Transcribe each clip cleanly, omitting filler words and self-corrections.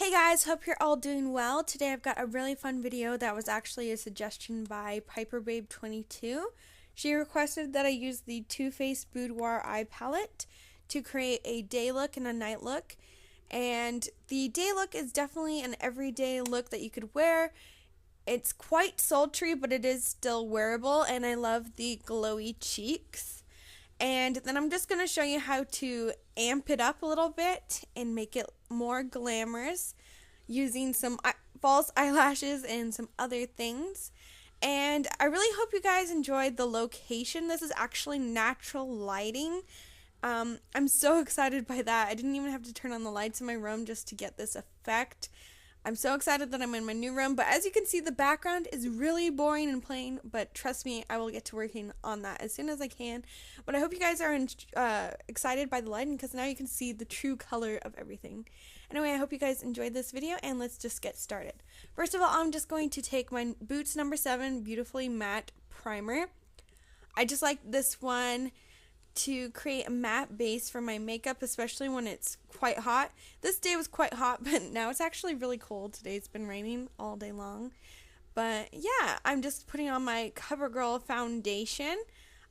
Hey guys, hope you're all doing well. Today I've got a really fun video that was actually a suggestion by PiperBabe22. She requested that I use the Too Faced Boudoir eye palette to create a day look and a night look. And the day look is definitely an everyday look that you could wear. It's quite sultry, but it is still wearable, and I love the glowy cheeks. And then I'm just going to show you how to amp it up a little bit and make it more glamorous using some false eyelashes and some other things. And I really hope you guys enjoyed the location. This is actually natural lighting. I'm so excited by that. I didn't even have to turn on the lights in my room just to get this effect. I'm so excited that I'm in my new room, but as you can see, the background is really boring and plain, but trust me, I will get to working on that as soon as I can. But I hope you guys are excited by the lighting, because now you can see the true color of everything. Anyway, I hope you guys enjoyed this video, and let's just get started. First of all, I'm just going to take my Boots No. 7 Beautifully Matte Primer. I just like this one to create a matte base for my makeup, especially when it's quite hot. This day was quite hot, but now it's actually really cold. Today it's been raining all day long. But yeah, I'm just putting on my CoverGirl foundation.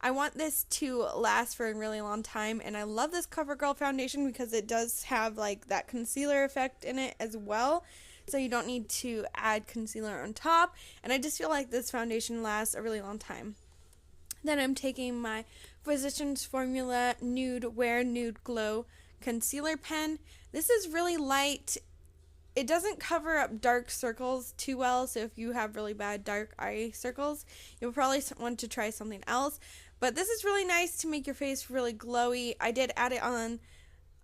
I want this to last for a really long time, and I love this CoverGirl foundation because it does have like that concealer effect in it as well. So you don't need to add concealer on top, and I just feel like this foundation lasts a really long time. Then I'm taking my Physicians Formula Nude Wear Nude Glow Concealer Pen. This is really light. It doesn't cover up dark circles too well, so if you have really bad dark eye circles, you'll probably want to try something else. But this is really nice to make your face really glowy. I did add it on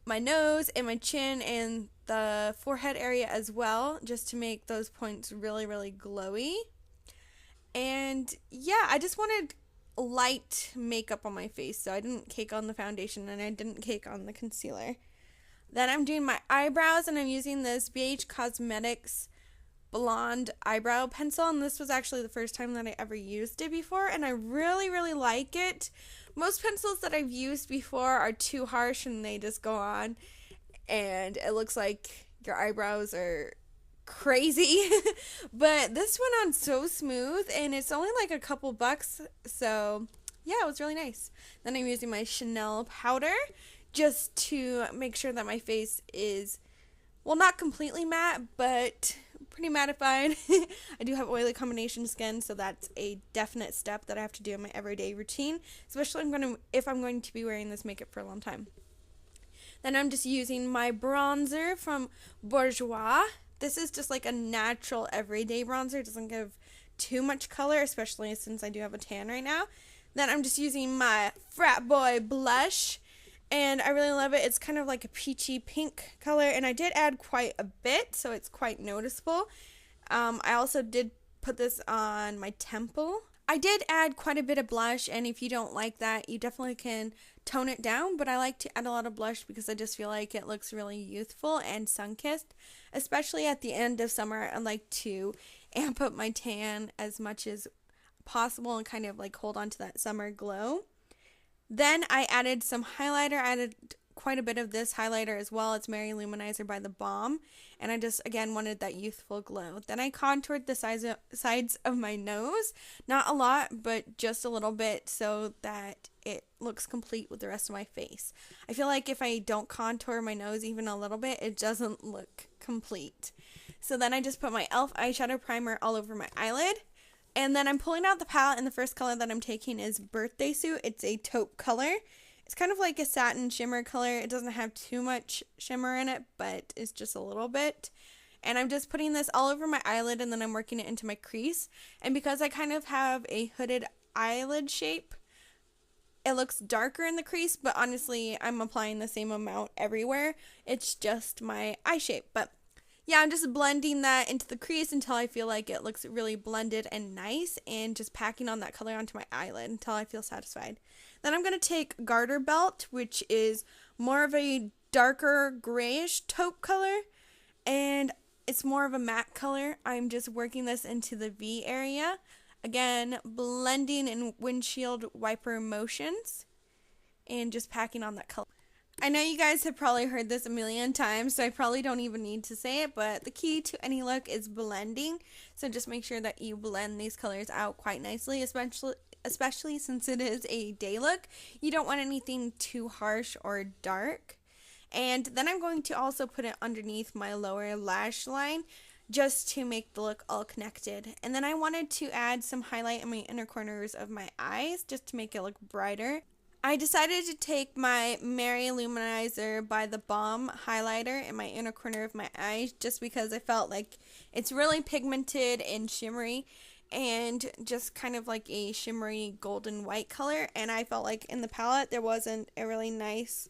my nose and my chin and the forehead area as well, just to make those points really, really glowy. And yeah, I just wanted light makeup on my face, so I didn't cake on the foundation and I didn't cake on the concealer. Then I'm doing my eyebrows, and I'm using this BH Cosmetics blonde eyebrow pencil, and this was actually the first time that I ever used it before, and I really, really like it. Most pencils that I've used before are too harsh and they just go on and it looks like your eyebrows are crazy. But this went on so smooth, and it's only like a couple bucks, so yeah, it was really nice. Then I'm using my Chanel powder just to make sure that my face is, well, not completely matte, but pretty mattified. I do have oily combination skin, so that's a definite step that I have to do in my everyday routine, especially if I'm going to be wearing this makeup for a long time. Then I'm just using my bronzer from Boudoir. This is just like a natural everyday bronzer. It doesn't give too much color, especially since I do have a tan right now. Then I'm just using my Frat Boy blush, and I really love it. It's kind of like a peachy pink color, and I did add quite a bit, so it's quite noticeable. I also did put this on my temple. I did add quite a bit of blush, and if you don't like that, you definitely can tone it down, but I like to add a lot of blush because I just feel like it looks really youthful and sun-kissed, especially at the end of summer. I like to amp up my tan as much as possible and kind of like hold on to that summer glow. Then I added some highlighter. I added quite a bit of this highlighter as well. It's Mary Luminizer by The Balm, and I just again wanted that youthful glow. Then I contoured the sides of my nose, not a lot, but just a little bit, so that it looks complete with the rest of my face. I feel like if I don't contour my nose even a little bit, it doesn't look complete. So then I just put my e.l.f. eyeshadow primer all over my eyelid. And then I'm pulling out the palette, and the first color that I'm taking is Birthday Suit. It's a taupe color. It's kind of like a satin shimmer color. It doesn't have too much shimmer in it, but it's just a little bit. And I'm just putting this all over my eyelid, and then I'm working it into my crease. And because I kind of have a hooded eyelid shape, it looks darker in the crease, but honestly, I'm applying the same amount everywhere. It's just my eye shape. But yeah, I'm just blending that into the crease until I feel like it looks really blended and nice, and just packing on that color onto my eyelid until I feel satisfied. Then I'm going to take Garter Belt, which is more of a darker grayish taupe color, and it's more of a matte color. I'm just working this into the V area. Again, blending in windshield wiper motions and just packing on that color. I know you guys have probably heard this a million times, so I probably don't even need to say it, but the key to any look is blending. So just make sure that you blend these colors out quite nicely, especially since it is a day look. You don't want anything too harsh or dark. And then I'm going to also put it underneath my lower lash line just to make the look all connected. And then I wanted to add some highlight in my inner corners of my eyes just to make it look brighter. I decided to take my Mary Luminizer by the Balm highlighter in my inner corner of my eyes just because I felt like it's really pigmented and shimmery and just kind of like a shimmery golden white color, and I felt like in the palette there wasn't a really nice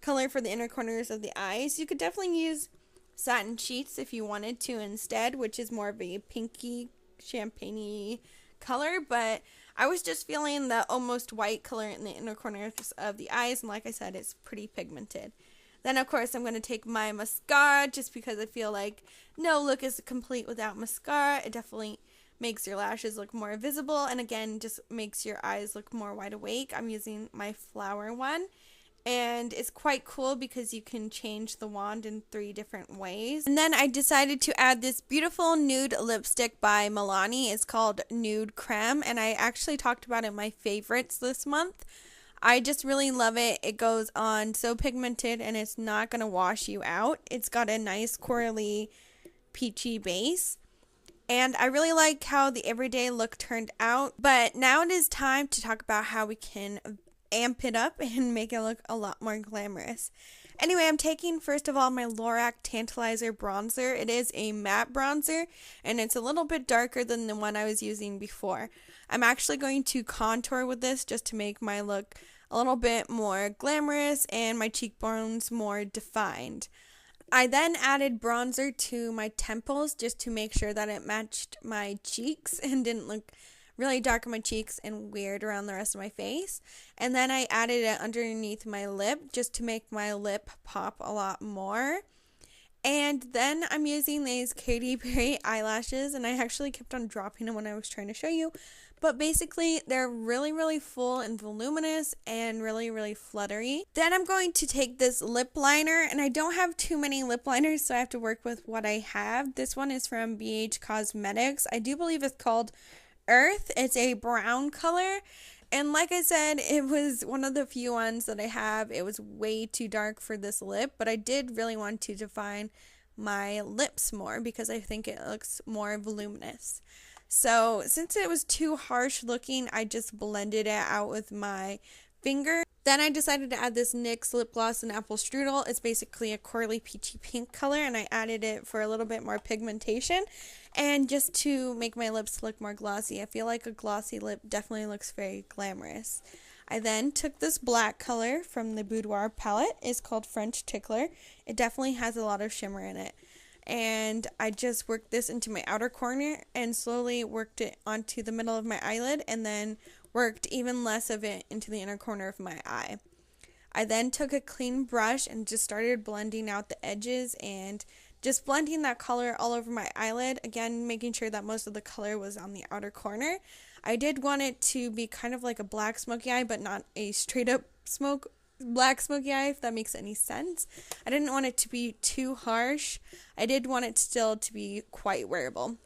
color for the inner corners of the eyes. You could definitely use Satin Sheets if you wanted to instead, which is more of a pinky champagne-y color, but I was just feeling the almost white color in the inner corners of the eyes, and like I said, it's pretty pigmented. Then of course I'm going to take my mascara just because I feel like no look is complete without mascara. It definitely makes your lashes look more visible, and again just makes your eyes look more wide awake. I'm using my Flower one, and it's quite cool because you can change the wand in 3 different ways. And then I decided to add this beautiful nude lipstick by Milani. It's called Nude Creme, and I actually talked about it in my favorites this month. I just really love it. It goes on so pigmented and it's not going to wash you out. It's got a nice corally peachy base. And I really like how the everyday look turned out. But now it is time to talk about how we can amp it up and make it look a lot more glamorous. Anyway, I'm taking first of all my Lorac Tantalizer bronzer. It is a matte bronzer and it's a little bit darker than the one I was using before. I'm actually going to contour with this just to make my look a little bit more glamorous and my cheekbones more defined. I then added bronzer to my temples just to make sure that it matched my cheeks and didn't look really dark on my cheeks and weird around the rest of my face. And then I added it underneath my lip just to make my lip pop a lot more. And then I'm using these Katy Perry eyelashes, and I actually kept on dropping them when I was trying to show you. But basically, they're really, really full and voluminous and really, really fluttery. Then I'm going to take this lip liner, and I don't have too many lip liners, so I have to work with what I have. This one is from BH Cosmetics. I do believe it's called Earth. It's a brown color, and like I said, it was one of the few ones that I have. It was way too dark for this lip, but I did really want to define my lips more because I think it looks more voluminous. So since it was too harsh looking, I just blended it out with my finger. Then I decided to add this NYX lip gloss in Apple Strudel. It's basically a corally peachy pink color, and I added it for a little bit more pigmentation and just to make my lips look more glossy. I feel like a glossy lip definitely looks very glamorous. I then took this black color from the Boudoir palette. It's called French Tickler. It definitely has a lot of shimmer in it. And I just worked this into my outer corner and slowly worked it onto the middle of my eyelid and then worked even less of it into the inner corner of my eye. I then took a clean brush and just started blending out the edges and just blending that color all over my eyelid. Again, making sure that most of the color was on the outer corner. I did want it to be kind of like a black smoky eye, but not a straight up black smoky eye, if that makes any sense. I didn't want it to be too harsh. I did want it still to be quite wearable.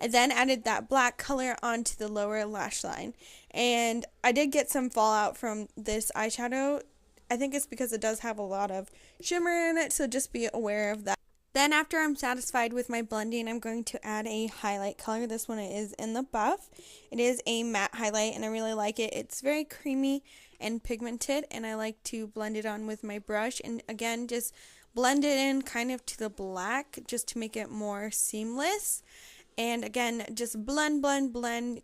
I then added that black color onto the lower lash line, and I did get some fallout from this eyeshadow. I think it's because it does have a lot of shimmer in it, so just be aware of that. Then after I'm satisfied with my blending, I'm going to add a highlight color. This one is in the Buff. It is a matte highlight, and I really like it. It's very creamy and pigmented, and I like to blend it on with my brush, and again just blend it in kind of to the black just to make it more seamless. And again, just blend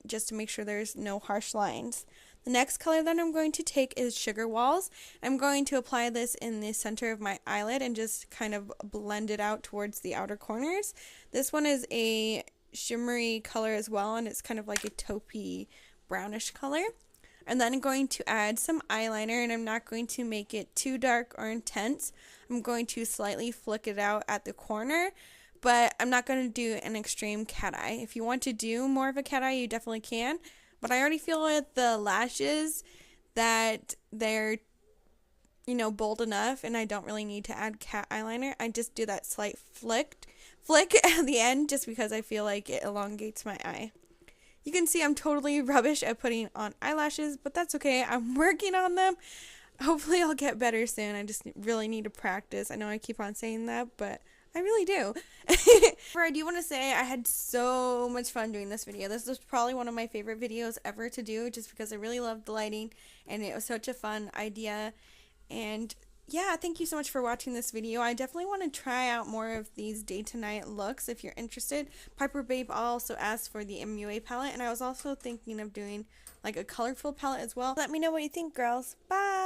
just to make sure there's no harsh lines. The next color that I'm going to take is Sugar Walls. I'm going to apply this in the center of my eyelid and just kind of blend it out towards the outer corners. This one is a shimmery color as well, and it's kind of like a taupey brownish color. And then I'm going to add some eyeliner, and I'm not going to make it too dark or intense. I'm going to slightly flick it out at the corner, but I'm not going to do an extreme cat eye. If you want to do more of a cat eye, you definitely can. But I already feel with the lashes that they're you know, bold enough and I don't really need to add cat eyeliner. I just do that slight flick at the end just because I feel like it elongates my eye. You can see I'm totally rubbish at putting on eyelashes, but that's okay. I'm working on them. Hopefully I'll get better soon. I just really need to practice. I know I keep on saying that, but I really do. I do want to say I had so much fun doing this video. This was probably one of my favorite videos ever to do just because I really loved the lighting and it was such a fun idea. And yeah, thank you so much for watching this video. I definitely want to try out more of these day to night looks if you're interested. Piper Babe also asked for the MUA palette, and I was also thinking of doing like a colorful palette as well. Let me know what you think, girls. Bye!